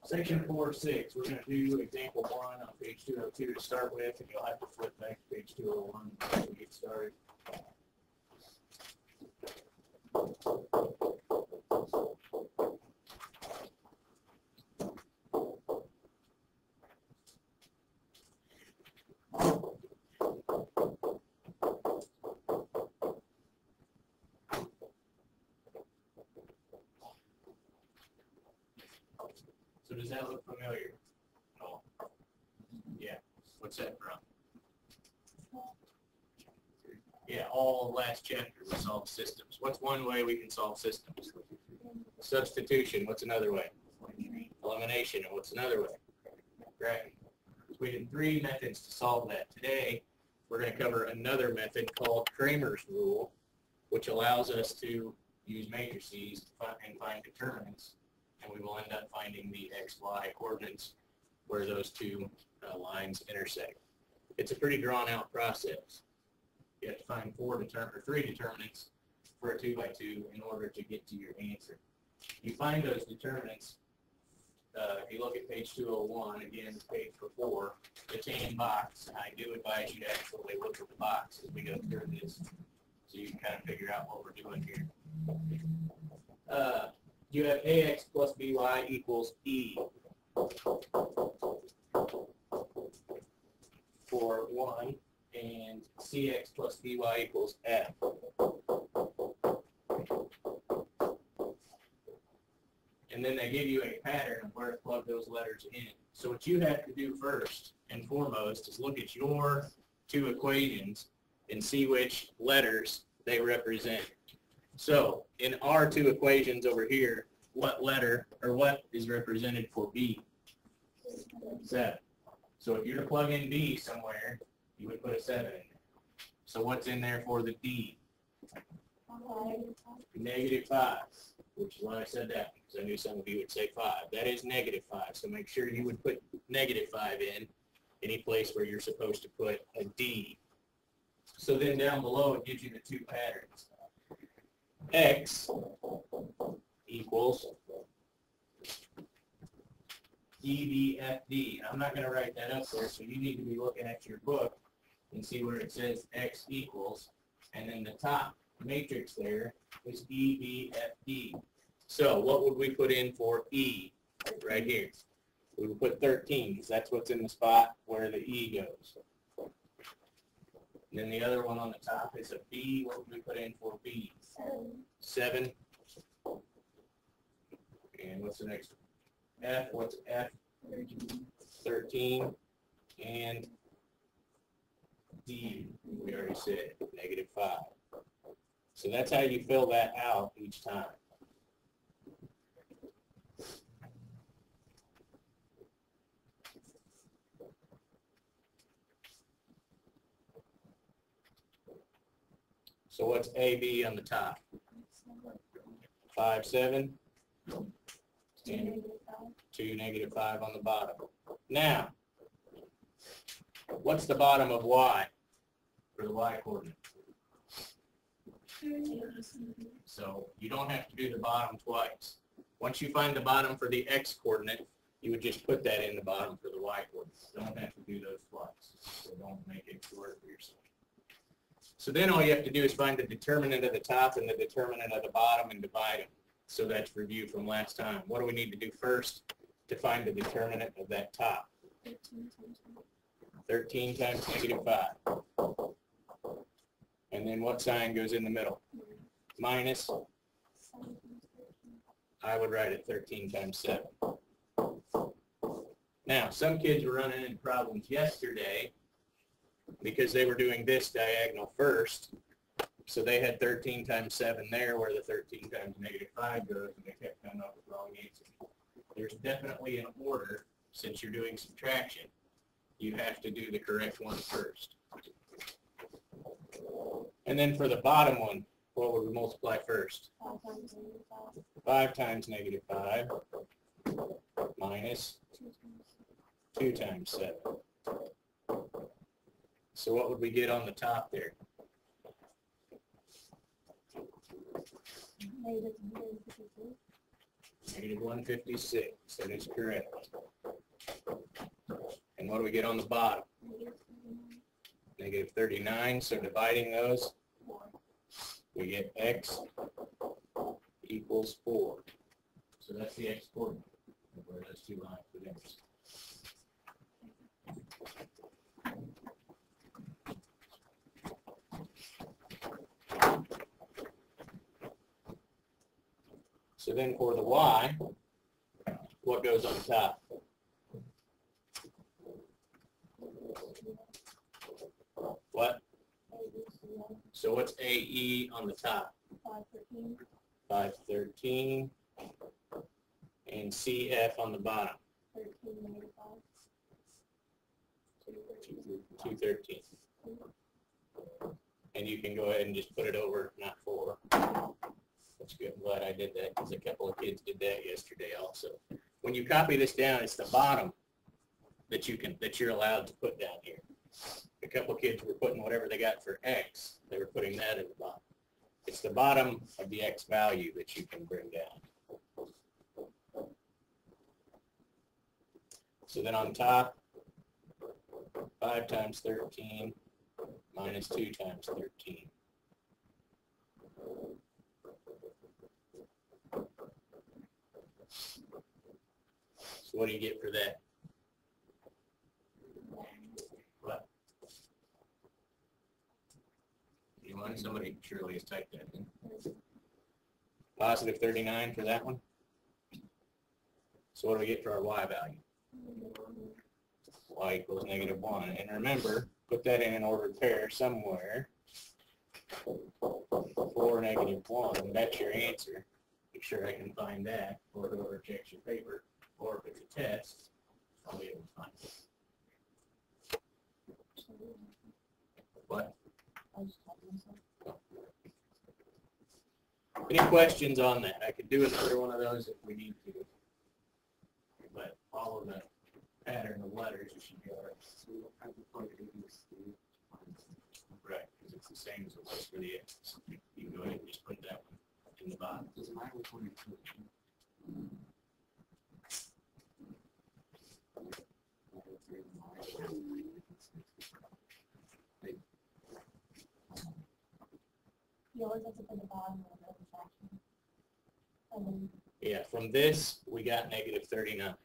Section 4.6, we're going to do example 1 on page 202 to start with, and you'll have to flip back to page 201 to get started. So does that look familiar? No. Yeah. What's that from? Yeah, all last chapter we solved systems. What's one way we can solve systems? Substitution. What's another way? Elimination. And what's another way? Right. We did 3 methods to solve that. Today, we're going to cover another method called Cramer's rule, which allows us to use matrices and find determinants. And we will end up finding the x, y coordinates where those two lines intersect. It's a pretty drawn-out process. You have to find 3 determinants for a 2x2 in order to get to your answer. You find those determinants, if you look at page 201, again, page before, the chain box. I do advise you to actually look at the box as we go through this so you can kind of figure out what we're doing here. You have ax plus by equals e for 1, and cx plus by equals f. And then they give you a pattern of where to plug those letters in. So what you have to do first and foremost is look at your 2 equations and see which letters they represent. So in our 2 equations over here, what letter or what is represented for B? 7. So if you're to plug in B somewhere, you would put a 7 in there. So what's in there for the D? -5, which is why I said that, because I knew some of you would say 5. That is -5, so make sure you would put -5 in any place where you're supposed to put a D. So then down below it gives you the 2 patterns. X equals EBFD. I'm not going to write that up there, so you need to be looking at your book and see where it says X equals, and then the top matrix there is EBFD. So what would we put in for E right here? We would put 13, because that's what's in the spot where the E goes. And then the other one on the top is a B. What would we put in for B? 7. And what's the next one? F. What's F? 13. And D, we already said, -5. So that's how you fill that out each time. So what's AB on the top? 5, 7. And 2, -5 on the bottom. Now, what's the bottom of Y for the Y coordinate? So you don't have to do the bottom twice. Once you find the bottom for the X coordinate, you would just put that in the bottom for the Y coordinate. You don't have to do those twice. So don't make it work for yourself. So then all you have to do is find the determinant of the top and the determinant of the bottom and divide them. So that's review from last time. What do we need to do first to find the determinant of that top? 13 times -5. And then what sign goes in the middle? Minus. I would write it 13 times 7. Now, some kids were running into problems yesterday because they were doing this diagonal first. So they had 13 times 7 there where the 13 times -5 goes, and they kept coming up with wrong answers. There's definitely an order, since you're doing subtraction. You have to do the correct one first. And then for the bottom one, what would we multiply first? 5 times -5 minus 2 times 7. So what would we get on the top there? Negative 156, that is correct. And what do we get on the bottom? Negative 39, so dividing those, we get x equals 4. So that's the x coordinate of where those two lines would intersect. So then for the y, what goes on top? What? So what's AE on the top? 513. 513. And CF on the bottom? 13 negative 5. 213. And you can go ahead and just put it over, not 4. That's good. I'm glad I did that because a couple of kids did that yesterday also. When you copy this down, it's the bottom that you're allowed to put down here. A couple of kids were putting whatever they got for x. They were putting that at the bottom. It's the bottom of the x value that you can bring down. So then on top, 5 times 13 minus 2 times 13. So what do you get for that? What? You want somebody surely has typed that in. Positive 39 for that one. So what do we get for our y value? Y equals negative 1. And remember, put that in an ordered pair somewhere. 4, negative 1. That's your answer. Make sure I can find that, or whoever checks your paper. Or if it's a test, I'll be able to find it. What? Any questions on that? I could do another one of those if we need to. But follow the pattern of letters, you should be all right. Right, because it's the same as it was for the X. You can go ahead and just put that one in the bottom. You always have to put the bottom of the fraction. And then Yeah, from this, we got negative 39.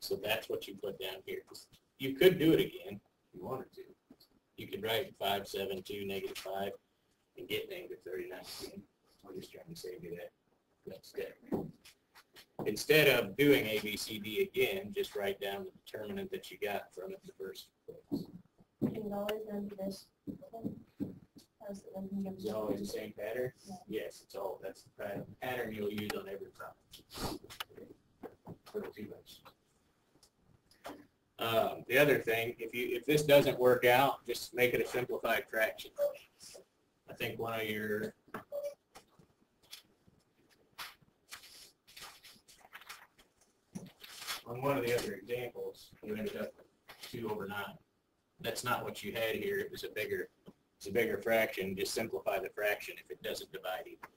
So that's what you put down here. You could do it again if you wanted to. You could write 572, negative 5, and get negative 39 again. I'm just trying to save you that step. Instead of doing A, B, C, D again, just write down the determinant that you got from it in the first place. it was always going to be this. Is it always the same pattern? Yeah. Yes, it's all, that's the pattern you'll use on every problem. For the 2 inches. The other thing, if this doesn't work out, just make it a simplified fraction. I think one of your on one of the other examples, you ended up with 2/9. That's not what you had here. It was a bigger fraction. Just simplify the fraction if it doesn't divide evenly.